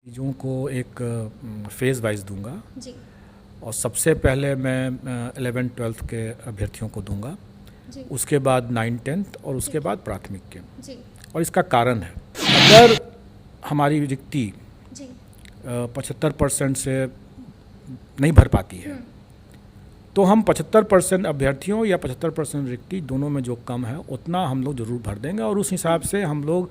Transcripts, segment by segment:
चीज़ों को एक फेज़ वाइज दूंगा जी और सबसे पहले मैं 11th-12th के अभ्यर्थियों को दूंगा, जी उसके बाद 9th-10th और उसके बाद प्राथमिक के। जी और इसका कारण है, अगर हमारी रिक्ति जी 75% से नहीं भर पाती है तो हम 75% अभ्यर्थियों या 75% रिक्ति दोनों में जो कम है उतना हम लोग ज़रूर भर देंगे। और उस हिसाब से हम लोग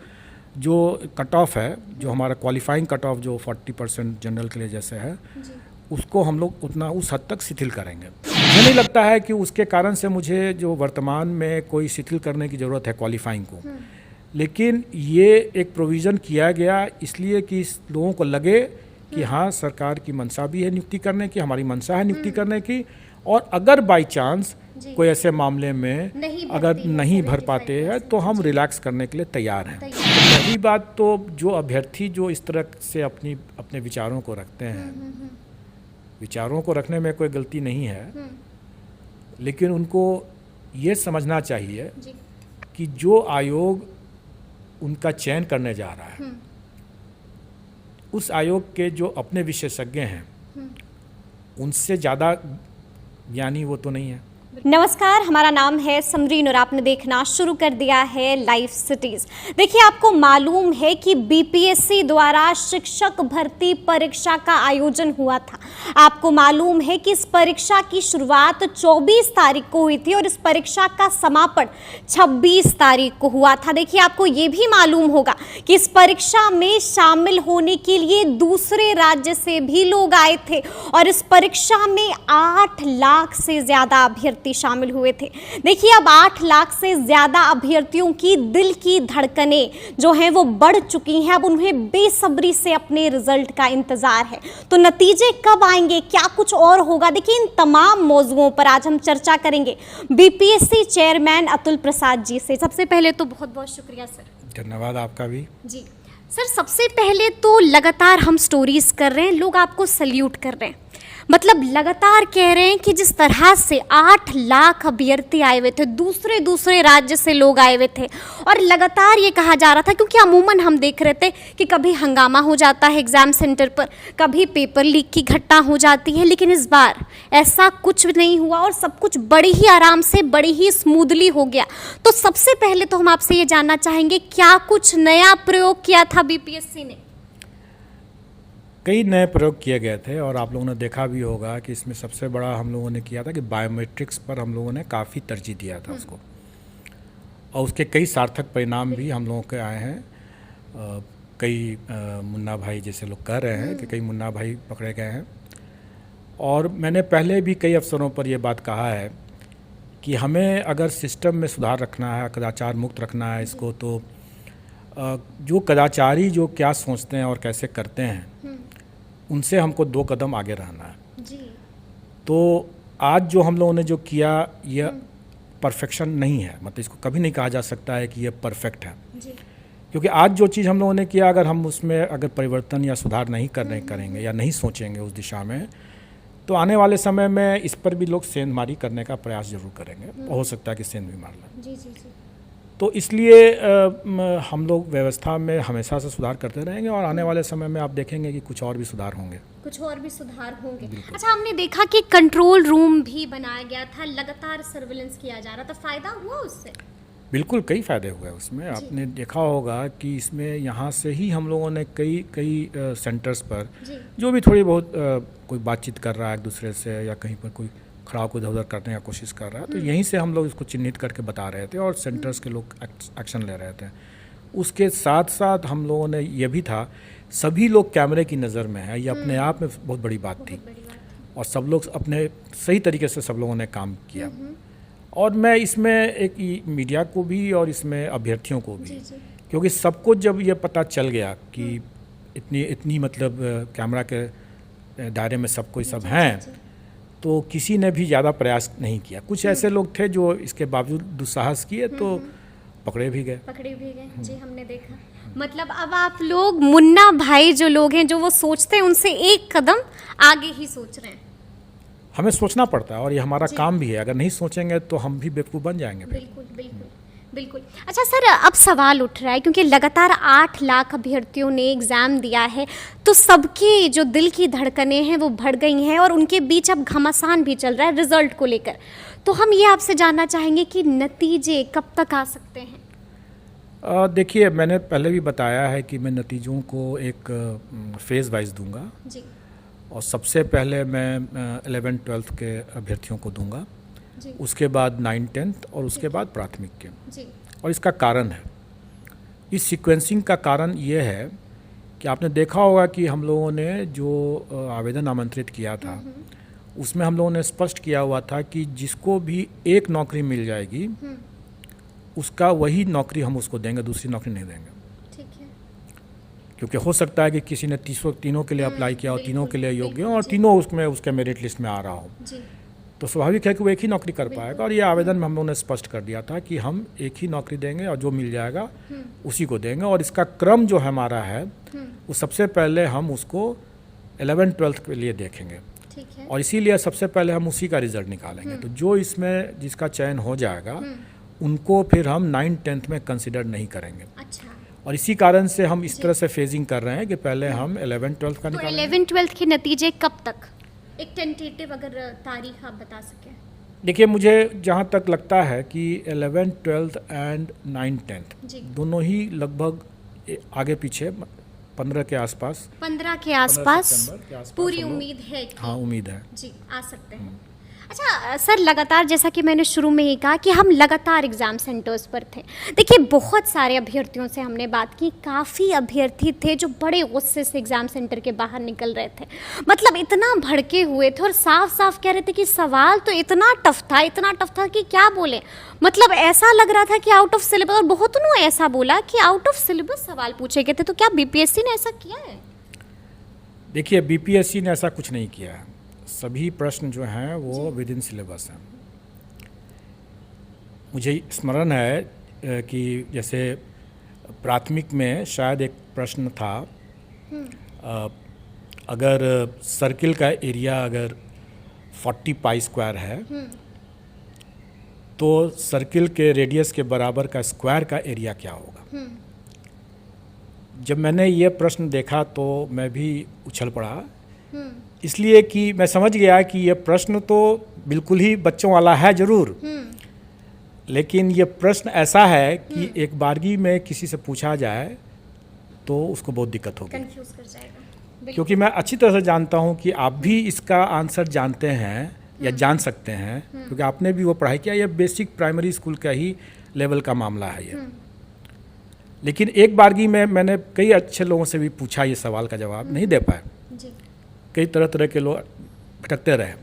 जो कट ऑफ है, जो हमारा क्वालिफाइंग कट ऑफ जो 40% जनरल के लिए जैसे है, जी उसको हम लोग उतना उस हद तक शिथिल करेंगे। मुझे नहीं लगता है कि उसके कारण से मुझे जो वर्तमान में कोई शिथिल करने की ज़रूरत है क्वालिफाइंग को, लेकिन ये एक प्रोविज़न किया गया इसलिए कि लोगों को लगे कि हाँ, सरकार की मंशा भी है नियुक्ति करने की, हमारी मंशा है नियुक्ति करने की, और अगर बाई चांस कोई ऐसे मामले में अगर नहीं भर पाते हैं तो हम रिलैक्स करने के लिए तैयार हैं। तो पहली बात तो जो अभ्यर्थी जो इस तरह से अपने विचारों को रखते हैं, विचारों को रखने में कोई गलती नहीं है, लेकिन उनको ये समझना चाहिए जी कि जो आयोग उनका चयन करने जा रहा है, उस आयोग के जो अपने विशेषज्ञ हैं उनसे ज़्यादा ज्ञानी वो तो नहीं है। नमस्कार, हमारा नाम है समरीन और आपने देखना शुरू कर दिया है लाइव सिटीज। देखिए, आपको मालूम है कि बीपीएससी द्वारा शिक्षक भर्ती परीक्षा का आयोजन हुआ था। आपको मालूम है कि इस परीक्षा की शुरुआत 24 तारीख को हुई थी और इस परीक्षा का समापन 26 तारीख को हुआ था। देखिए, आपको ये भी मालूम होगा कि इस परीक्षा में शामिल होने के लिए दूसरे राज्य से भी लोग आए थे और इस परीक्षा में 8 लाख से ज्यादा अभ्यर्थी शामिल हुए थे। देखिए, अब 8 लाख से ज्यादा अभ्यर्थियों की दिल की धड़कनें जो हैं वो बढ़ चुकी हैं। अब उन्हें बेसब्री से अपने रिजल्ट का इंतजार है। तो नतीजे कब आएंगे, क्या कुछ और होगा, देखिए इन तमाम मौजुओं पर आज हम चर्चा करेंगे बीपीएससी चेयरमैन अतुल प्रसाद जी से। सबसे पहले तो बहुत बहुत शुक्रिया सर। धन्यवाद आपका भी। जी सर, सबसे पहले तो लगातार हम स्टोरीज कर रहे हैं, लोग आपको सल्यूट कर रहे हैं, मतलब लगातार कह रहे हैं कि जिस तरह से 8 लाख अभ्यर्थी आए हुए थे, दूसरे राज्य से लोग आए हुए थे, और लगातार ये कहा जा रहा था, क्योंकि अमूमन हम देख रहे थे कि कभी हंगामा हो जाता है एग्ज़ाम सेंटर पर, कभी पेपर लीक की घटना हो जाती है, लेकिन इस बार ऐसा कुछ नहीं हुआ और सब कुछ बड़ी ही आराम से, बड़ी ही स्मूथली हो गया। तो सबसे पहले तो हम आपसे ये जानना चाहेंगे, क्या कुछ नया प्रयोग किया था बीपीएससी ने? कई नए प्रयोग किए गए थे और आप लोगों ने देखा भी होगा कि इसमें सबसे बड़ा हम लोगों ने किया था कि बायोमेट्रिक्स पर हम लोगों ने काफ़ी तरजीह दिया था उसको, और उसके कई सार्थक परिणाम भी हम लोगों के आए हैं। कई मुन्ना भाई जैसे लोग कह रहे हैं कि कई मुन्ना भाई पकड़े गए हैं, और मैंने पहले भी कई अवसरों पर यह बात कहा है कि हमें अगर सिस्टम में सुधार रखना है, कदाचार मुक्त रखना है इसको, तो जो कदाचारी जो क्या सोचते हैं और कैसे करते हैं उनसे हमको 2 कदम आगे रहना है। जी तो आज जो हम लोगों ने जो किया यह परफेक्शन नहीं है, मतलब इसको कभी नहीं कहा जा सकता है कि यह परफेक्ट है, जी क्योंकि आज जो चीज़ हम लोगों ने किया, अगर हम उसमें अगर परिवर्तन या सुधार नहीं करेंगे या नहीं सोचेंगे उस दिशा में, तो आने वाले समय में इस पर भी लोग सेंधमारी करने का प्रयास जरूर करेंगे। हो सकता है कि सेंध भी मार लें। जी जी जी तो इसलिए हम लोग व्यवस्था में हमेशा से सुधार करते रहेंगे और आने वाले समय में आप देखेंगे कि कुछ और भी सुधार होंगे। कुछ और भी सुधार होंगे। अच्छा, हमने देखा कि कंट्रोल रूम भी बनाया गया था, लगातार सर्विलेंस किया जा रहा था, फायदा हुआ उससे? बिल्कुल, कई फ़ायदे हुए उसमें। आपने देखा होगा कि इसमें यहाँ से ही हम लोगों ने कई सेंटर्स पर जो भी थोड़ी बहुत कोई बातचीत कर रहा है एक दूसरे से, या कहीं पर कोई खड़ा को इधर उधर करने की कोशिश कर रहा है, तो यहीं से हम लोग इसको चिन्हित करके बता रहे थे और सेंटर्स के लोग एक्शन ले रहे थे। उसके साथ साथ हम लोगों ने ये भी था, सभी लोग कैमरे की नज़र में है, ये अपने आप में बहुत बड़ी बात थी, और सब लोग अपने सही तरीके से सब लोगों ने काम किया। और मैं इसमें एक मीडिया को भी और इसमें अभ्यर्थियों को भी, क्योंकि सबको जब ये पता चल गया कि इतनी मतलब कैमरा के दायरे में सब कोई सब हैं, तो किसी ने भी ज़्यादा प्रयास नहीं किया। कुछ ऐसे लोग थे जो इसके बावजूद दुस्साहस किए तो पकड़े भी गए। जी, हमने देखा। मतलब अब आप लोग मुन्ना भाई जो लोग हैं, जो वो सोचते हैं, उनसे एक कदम आगे ही सोच रहे हैं। हमें सोचना पड़ता है और ये हमारा काम भी है। अगर नहीं सोचेंगे तो हम भी बेवकूफ़ बन जाएंगे। बिल्कुल बिल्कुल बिल्कुल। अच्छा सर, अब सवाल उठ रहा है क्योंकि लगातार 8 लाख अभ्यर्थियों ने एग्ज़ाम दिया है, तो सबकी जो दिल की धड़कनें हैं वो बढ़ गई हैं और उनके बीच अब घमासान भी चल रहा है रिजल्ट को लेकर। तो हम ये आपसे जानना चाहेंगे कि नतीजे कब तक आ सकते हैं? देखिए, मैंने पहले भी बताया है कि मैं नतीजों को एक फेज़ वाइज दूंगा जी और सबसे पहले मैं 11th-12th के अभ्यर्थियों को दूंगा, जी उसके बाद 9th-10th और उसके बाद प्राथमिक के। जी और इसका कारण है, इस सीक्वेंसिंग का कारण ये है कि आपने देखा होगा कि हम लोगों ने जो आवेदन आमंत्रित किया था उसमें हम लोगों ने स्पष्ट किया हुआ था कि जिसको भी एक नौकरी मिल जाएगी उसका वही नौकरी हम उसको देंगे, दूसरी नौकरी नहीं देंगे। ठीक है। क्योंकि हो सकता है कि किसी ने तीनों के लिए अप्लाई किया हो, तीनों के लिए योग्य हो और तीनों उसमें उसके मेरिट लिस्ट में आ रहा हो, जी तो स्वाभाविक है कि वो एक ही नौकरी कर पाएगा। और ये आवेदन में हम लोगों ने स्पष्ट कर दिया था कि हम एक ही नौकरी देंगे और जो मिल जाएगा उसी को देंगे। और इसका क्रम जो हमारा है वो सबसे पहले हम उसको 11th-12th के लिए देखेंगे ठीक है। और इसीलिए सबसे पहले हम उसी का रिजल्ट निकालेंगे। तो जो इसमें जिसका चयन हो जाएगा उनको फिर हम 9th-10th में कंसिडर नहीं करेंगे। अच्छा, और इसी कारण से हम इस तरह से फेजिंग कर रहे हैं कि पहले हम 11th-12th का तो निकालेंगे। 11th-12th के नतीजे कब तक? एक टेंटेटिव अगर तारीख आप बता सकें। देखिए, मुझे जहाँ तक लगता है कि 11th-12th एंड 9th-10th जी दोनों ही लगभग आगे पीछे 15 के आसपास, 15 के आसपास सितंबर के आसपास पूरी हम लोग- उम्मीद है कि हाँ, उम्मीद है। जी आ सकते हैं। अच्छा सर, लगातार जैसा कि मैंने शुरू में ही कहा कि हम लगातार एग्ज़ाम सेंटर्स पर थे। देखिए, बहुत सारे अभ्यर्थियों से हमने बात की, काफ़ी अभ्यर्थी थे जो बड़े गुस्से से एग्ज़ाम सेंटर के बाहर निकल रहे थे। मतलब इतना भड़के हुए थे और साफ साफ कह रहे थे कि सवाल तो इतना टफ था कि क्या बोले। मतलब ऐसा लग रहा था कि आउट ऑफ सिलेबस, और बहुतों ने ऐसा बोला कि आउट ऑफ सिलेबस सवाल पूछे गए थे। तो क्या बीपीएससी ने ऐसा किया है? देखिए, बीपीएससी ने ऐसा कुछ नहीं किया है। सभी प्रश्न जो हैं वो विद इन सिलेबस हैं। मुझे स्मरण है कि जैसे प्राथमिक में शायद एक प्रश्न था, अगर सर्किल का एरिया अगर 40 पाई स्क्वायर है तो सर्किल के रेडियस के बराबर का स्क्वायर का एरिया क्या होगा। जब मैंने ये प्रश्न देखा तो मैं भी उछल पड़ा, इसलिए कि मैं समझ गया कि ये प्रश्न तो बिल्कुल ही बच्चों वाला है ज़रूर, लेकिन ये प्रश्न ऐसा है कि एक बारगी में किसी से पूछा जाए तो उसको बहुत दिक्कत होगी, कंफ्यूज कर जाएगा। क्योंकि मैं अच्छी तरह से जानता हूँ कि आप भी इसका आंसर जानते हैं या जान सकते हैं, क्योंकि आपने भी वो पढ़ाई किया। ये बेसिक प्राइमरी स्कूल का ही लेवल का मामला है ये। लेकिन एक बारगी में मैंने कई अच्छे लोगों से भी पूछा, ये सवाल का जवाब नहीं दे पाए। जी कई तरह तरह के लोग भटकते रहे।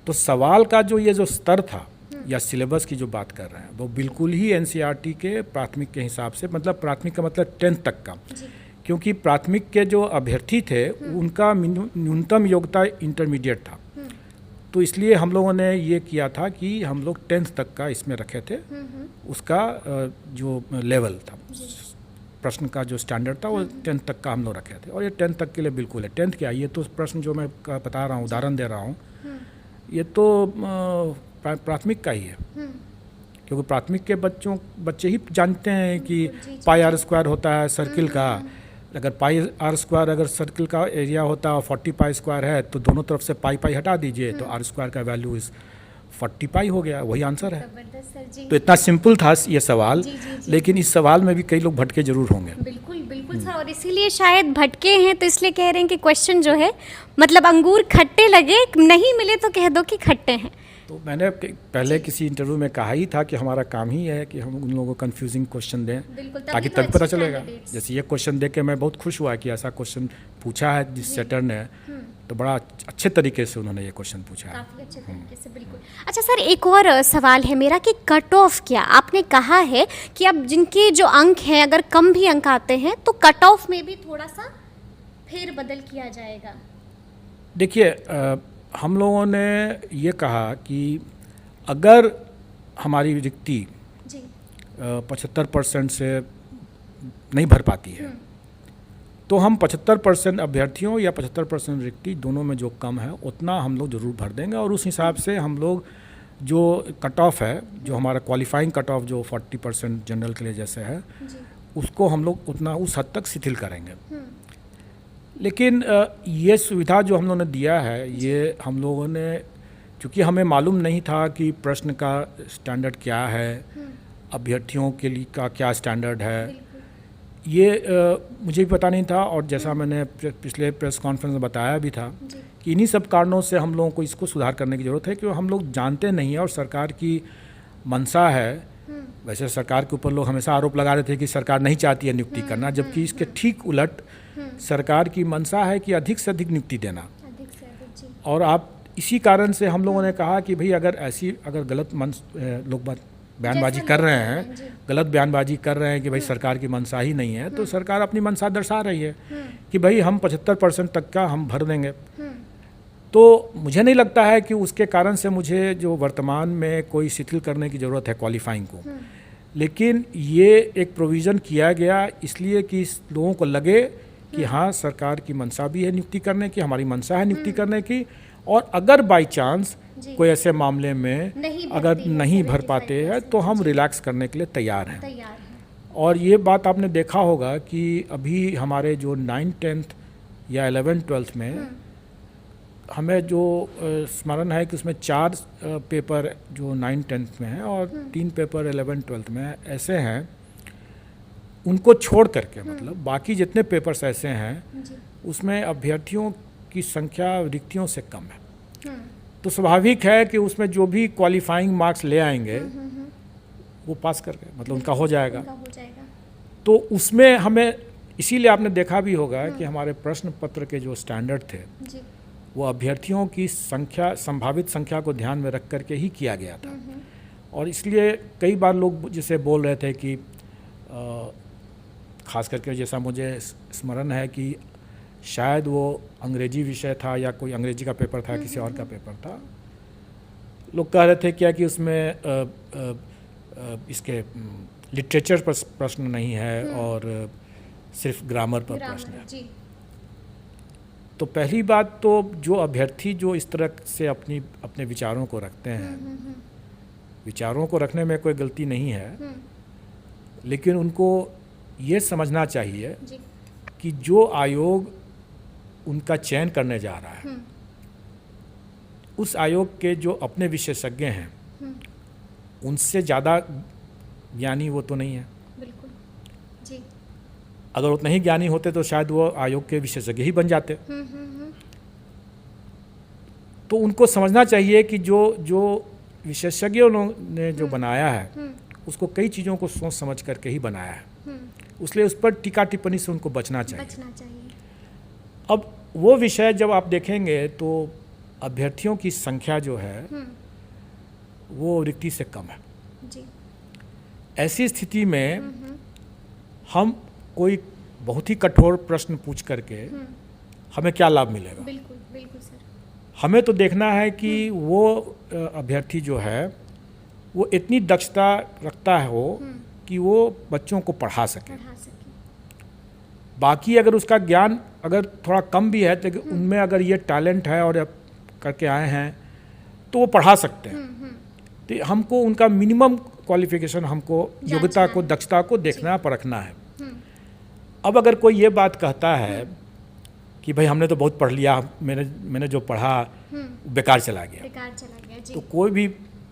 तो सवाल का जो ये जो स्तर था या सिलेबस की जो बात कर रहे हैं वो बिल्कुल ही एनसीईआरटी के प्राथमिक के हिसाब से, मतलब प्राथमिक का मतलब 10th तक का, क्योंकि प्राथमिक के जो अभ्यर्थी थे उनका न्यूनतम योग्यता इंटरमीडिएट था। तो इसलिए हम लोगों ने ये किया था कि हम लोग 10th तक का इसमें रखे थे, उसका जो लेवल था, प्रश्न का जो स्टैंडर्ड था वो 10th तक का हम लोग रखे थे। और ये 10th तक के लिए बिल्कुल है। 10th क्या, ये तो प्रश्न जो मैं बता रहा हूँ, उदाहरण दे रहा हूँ, ये तो प्राथमिक का ही है, क्योंकि प्राथमिक के बच्चे ही जानते हैं कि पाई आर स्क्वायर होता है सर्किल का। अगर पाई आर स्क्वायर अगर सर्किल का एरिया होता है 40 पाई स्क्वायर है तो दोनों तरफ से पाई हटा दीजिए तो आर स्क्वायर का वैल्यू इस 40 पाई हो गया, वही आंसर है। जबरदस्त सर जी। तो इतना सिंपल था ये सवाल, जी। लेकिन इस सवाल में भी कई लोग भटके जरूर होंगे। बिल्कुल सर, और इसीलिए शायद भटके हैं, तो इसलिए कह रहे हैं कि क्वेश्चन जो है, मतलब अंगूर खट्टे लगे, नहीं मिले तो कह दो कि खट्टे हैं। तो मैंने पहले किसी इंटरव्यू में कहा ही था कि हमारा काम ही है कि हम उन लोगों को कंफ्यूजिंग क्वेश्चन दें, ताकि तब पता चलेगा। जैसे ये क्वेश्चन देख के मैं बहुत खुश हुआ कि ऐसा क्वेश्चन पूछा है जिस सेटर ने, तो बड़ा अच्छे तरीके से उन्होंने ये क्वेश्चन पूछा है। काफी अच्छे तरीके से, बिल्कुल। अच्छा सर, एक और सवाल है मेरा कि कट ऑफ क्या, आपने कहा है कि अब जिनके जो अंक हैं अगर कम भी अंक आते हैं तो कट ऑफ में भी थोड़ा सा फेर बदल किया जाएगा। देखिए, हम लोगों ने ये कहा कि अगर हमारी रिक्ति 75% से नहीं भर पाती है तो हम 75% अभ्यर्थियों या 75% रिक्ति दोनों में जो कम है उतना हम लोग ज़रूर भर देंगे। और उस हिसाब से हम लोग जो कट ऑफ है, जो हमारा क्वालिफाइंग कट ऑफ जो 40% जनरल के लिए जैसे है, उसको हम लोग उतना उस हद तक शिथिल करेंगे। लेकिन ये सुविधा जो हम लोगों ने दिया है, ये हम लोगों ने, चूँकि हमें मालूम नहीं था कि प्रश्न का स्टैंडर्ड क्या है, अभ्यर्थियों के लिए का क्या स्टैंडर्ड है, ये मुझे भी पता नहीं था। और जैसा मैंने पिछले प्रेस कॉन्फ्रेंस में बताया भी था कि इन्हीं सब कारणों से हम लोगों को इसको सुधार करने की ज़रूरत है, कि हम लोग जानते नहीं हैं और सरकार की मंशा है। वैसे सरकार के ऊपर लोग हमेशा आरोप लगा रहे थे कि सरकार नहीं चाहती है नियुक्ति करना, जबकि इसके ठीक उलट सरकार की मंशा है कि अधिक से अधिक नियुक्ति देना। और आप इसी कारण से हम लोगों ने कहा कि भाई अगर गलत लोग बयानबाजी कर रहे हैं, गलत बयानबाजी कर रहे हैं कि भाई सरकार की मंशा ही नहीं है, तो सरकार अपनी मंशा दर्शा रही है कि भाई हम 75% तक का हम भर देंगे। तो मुझे नहीं लगता है कि उसके कारण से मुझे जो वर्तमान में कोई शिथिल करने की ज़रूरत है क्वालिफाइंग को। लेकिन ये एक प्रोविज़न किया गया इसलिए कि लोगों को लगे कि हाँ, सरकार की मंशा भी है नियुक्ति करने की, हमारी मंशा है नियुक्ति करने की, और अगर बाई चांस कोई ऐसे मामले में अगर नहीं भर पाते हैं तो हम रिलैक्स करने के लिए तैयार हैं। और ये बात आपने देखा होगा कि अभी हमारे जो 9th 10th या 11th 12th में हमें जो स्मरण है कि उसमें 4 पेपर जो 9th 10th में हैं और 3 पेपर 11th 12th में ऐसे हैं, उनको छोड़ करके मतलब बाकी जितने पेपर्स ऐसे हैं उसमें अभ्यर्थियों की संख्या रिक्तियों से कम है। तो स्वाभाविक है कि उसमें जो भी क्वालिफाइंग मार्क्स ले आएंगे वो पास करके मतलब उनका हो जाएगा। तो उसमें हमें, इसीलिए आपने देखा भी होगा कि हमारे प्रश्न पत्र के जो स्टैंडर्ड थे वो अभ्यर्थियों की संख्या, संभावित संख्या को ध्यान में रख करके ही किया गया था। और इसलिए कई बार लोग जिसे बोल रहे थे कि खास करके जैसा मुझे स्मरण है कि शायद वो अंग्रेजी विषय था या कोई अंग्रेजी का पेपर था, किसी और का पेपर था, लोग कह रहे थे क्या कि उसमें इसके लिटरेचर पर प्रश्न नहीं है और सिर्फ ग्रामर पर प्रश्न है। तो पहली बात तो जो अभ्यर्थी जो इस तरह से अपने विचारों को रखते हैं, विचारों को रखने में कोई गलती नहीं है, लेकिन उनको ये समझना चाहिए कि जो आयोग उनका चयन करने जा रहा है, उस आयोग के जो अपने विशेषज्ञ हैं उनसे ज़्यादा ज्ञानी वो तो नहीं है। बिल्कुल जी। अगर उतने ही ज्ञानी होते तो शायद वो आयोग के विशेषज्ञ ही बन जाते। तो उनको समझना चाहिए कि जो विशेषज्ञों ने जो बनाया है उसको कई चीज़ों को सोच समझ करके ही बनाया है, इसलिए उस पर टीका टिप्पणी से उनको बचना चाहिए। अब वो विषय जब आप देखेंगे तो अभ्यर्थियों की संख्या जो है वो रिक्ति से कम है जी। ऐसी स्थिति में हम कोई बहुत ही कठोर प्रश्न पूछ करके हमें क्या लाभ मिलेगा? बिल्कुल बिल्कुल सर। हमें तो देखना है कि वो अभ्यर्थी जो है वो इतनी दक्षता रखता है हो कि वो बच्चों को पढ़ा सके। बाकी अगर उसका ज्ञान अगर थोड़ा कम भी है तो उनमें अगर ये टैलेंट है और करके आए हैं तो वो पढ़ा सकते हैं। तो हमको उनका मिनिमम क्वालिफिकेशन, हमको योग्यता को, दक्षता को देखना परखना है। अब अगर कोई ये बात कहता है कि भाई हमने तो बहुत पढ़ लिया, मैंने जो पढ़ा बेकार चला गया जी। तो कोई भी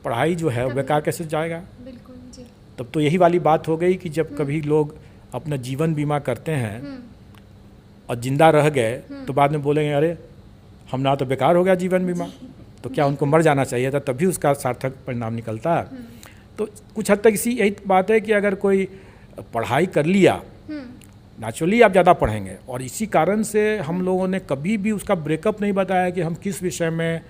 पढ़ाई जो है बेकार कैसे जाएगा? बिल्कुल जी। तब तो यही वाली बात हो गई कि जब कभी लोग अपना जीवन बीमा करते हैं और जिंदा रह गए तो बाद में बोलेंगे अरे हम ना तो बेकार हो गया जीवन बीमा, तो क्या उनको मर जाना चाहिए था, तभी उसका सार्थक परिणाम निकलता है। तो कुछ हद तक यही बात है कि अगर कोई पढ़ाई कर लिया, नेचुरली आप ज़्यादा पढ़ेंगे, और इसी कारण से हम लोगों ने कभी भी उसका ब्रेकअप नहीं बताया कि हम किस विषय में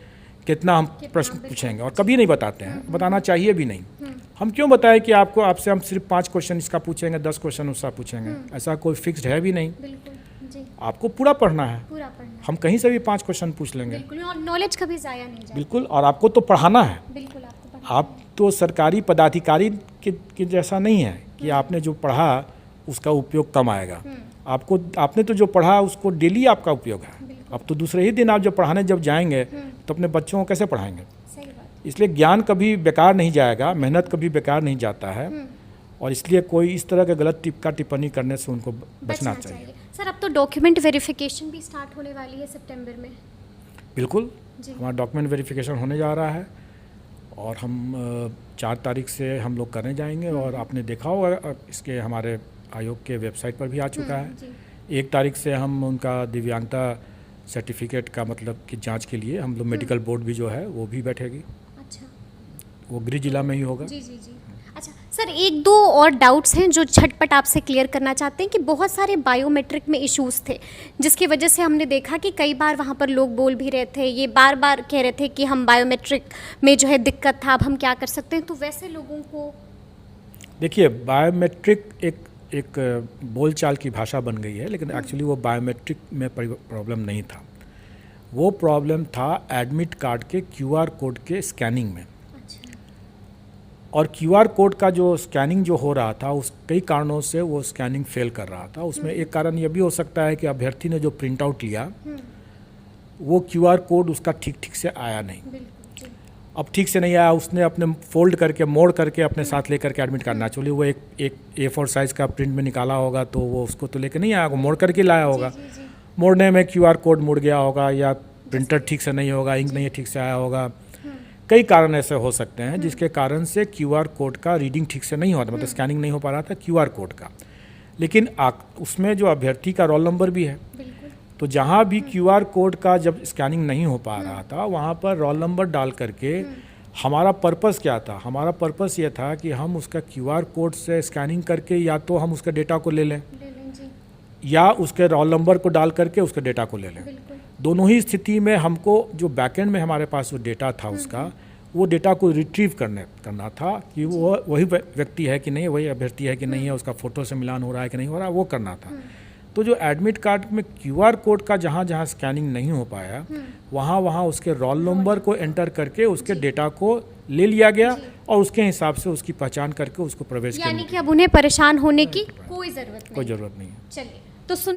कितना हम प्रश्न पूछेंगे, और कभी नहीं बताते हैं, बताना चाहिए भी नहीं। हम क्यों बताएं कि आपसे हम सिर्फ 5 क्वेश्चन इसका पूछेंगे, 10 क्वेश्चन उसका पूछेंगे, ऐसा कोई फिक्स्ड है भी नहीं। जी। आपको पूरा पढ़ना है, पूरा पढ़ना। हम कहीं से भी 5 क्वेश्चन पूछ लेंगे। बिल्कुल, और नॉलेज कभी ज़ाया नहीं जाए। बिल्कुल, और आपको तो पढ़ाना है। बिल्कुल, आपको आप तो सरकारी पदाधिकारी के जैसा नहीं है कि आपने जो पढ़ा उसका उपयोग कम आएगा। आपने तो जो पढ़ा उसको डेली आपका उपयोग है। अब तो दूसरे ही दिन आप जब पढ़ाने जब जाएंगे तो अपने बच्चों को कैसे पढ़ाएंगे? सही बात। इसलिए ज्ञान कभी बेकार नहीं जाएगा, मेहनत कभी बेकार नहीं जाता है, और इसलिए कोई इस तरह के गलत टिप्पणी करने से उनको बचना चाहिए। सर अब तो डॉक्यूमेंट वेरिफिकेशन भी स्टार्ट होने वाली है सितंबर में। बिल्कुल, जी। हमारा डॉक्यूमेंट वेरिफिकेशन होने जा रहा है और हम 4 तारीख से हम लोग करने जाएंगे। और आपने देखा होगा इसके हमारे आयोग के वेबसाइट पर भी आ चुका है। 1 तारीख से हम उनका दिव्यांगता सर्टिफिकेट का मतलब कि जांच के लिए हम लोग मेडिकल बोर्ड भी जो है वो भी बैठेगी। अच्छा, वो गृह जिला में ही होगा। जी जी जी। अच्छा सर, एक दो और डाउट्स हैं जो झटपट आपसे क्लियर करना चाहते हैं कि बहुत सारे बायोमेट्रिक में इश्यूज थे, जिसकी वजह से हमने देखा कि कई बार वहाँ पर लोग बोल भी रहे थे, ये बार बार कह रहे थे कि हम बायोमेट्रिक में जो है दिक्कत था, अब हम क्या कर सकते हैं। तो वैसे लोगों को देखिए, बायोमेट्रिक एक बोलचाल की भाषा बन गई है, लेकिन एक्चुअली वो बायोमेट्रिक में प्रॉब्लम नहीं था। वो प्रॉब्लम था एडमिट कार्ड के QR कोड के स्कैनिंग में। और QR कोड का जो स्कैनिंग जो हो रहा था, उस कई कारणों से वो स्कैनिंग फेल कर रहा था। उसमें एक कारण ये भी हो सकता है कि अभ्यर्थी ने जो प्रिंट आउट लिया वो QR कोड उसका ठीक से आया नहीं। अब ठीक से नहीं आया, उसने अपने फोल्ड करके मोड़ करके अपने साथ लेकर के एडमिट करना चाहिए। वो एक A4 साइज़ का प्रिंट में निकाला होगा तो वो उसको तो लेके नहीं आया होगा, मोड़ करके लाया होगा। मोड़ने में QR कोड मुड़ गया होगा, या प्रिंटर ठीक से नहीं होगा, इंक नहीं ठीक से आया होगा। कई कारण ऐसे हो सकते हैं जिसके कारण से QR कोड का रीडिंग ठीक से नहीं होता, मतलब स्कैनिंग नहीं हो पा रहा था QR कोड का। लेकिन उसमें जो अभ्यर्थी का रोल नंबर भी है, तो जहाँ भी QR कोड का जब स्कैनिंग नहीं हो पा रहा था वहाँ पर रोल नंबर डाल करके हमारा पर्पस क्या था? हमारा पर्पस ये था कि हम उसका QR कोड से स्कैनिंग करके या तो हम उसके डेटा को ले लें या उसके रोल नंबर को डाल करके उसके डेटा को ले लें। दोनों ही स्थिति में हमको जो बैकएंड में हमारे पास जो डेटा था उसका, वो डेटा को रिट्रीव करना था कि वो वही व्यक्ति है कि नहीं, वही अभ्यर्थी है कि नहीं है, उसका फ़ोटो से मिलान हो रहा है कि नहीं हो रहा, वो करना था। तो जो एडमिट कार्ड में QR कोड का जहाँ जहाँ स्कैनिंग नहीं हो पाया, वहाँ उसके रोल नंबर को एंटर करके उसके डेटा को ले लिया गया और उसके हिसाब से उसकी पहचान करके उसको प्रवेश किया। यानी कि अब उन्हें परेशान होने की कोई ज़रूरत नहीं है। चलिए तो सुन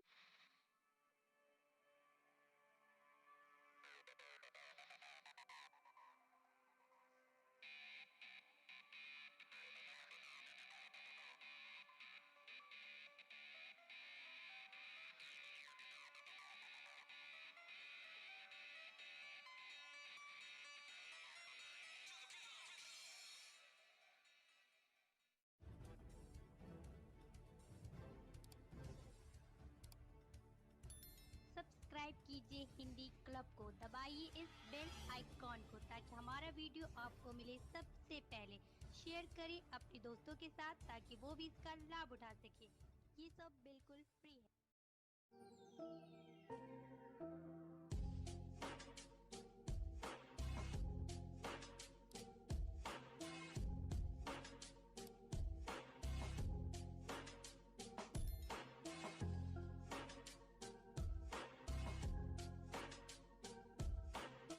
सब्सक्राइब कीजिए हिंदी क्लब को, दबाइए इस बेल आइकॉन को ताकि हमारा वीडियो आपको मिले सबसे पहले। शेयर करें अपने दोस्तों के साथ ताकि वो भी इसका लाभ उठा सके। ये सब बिल्कुल फ्री है।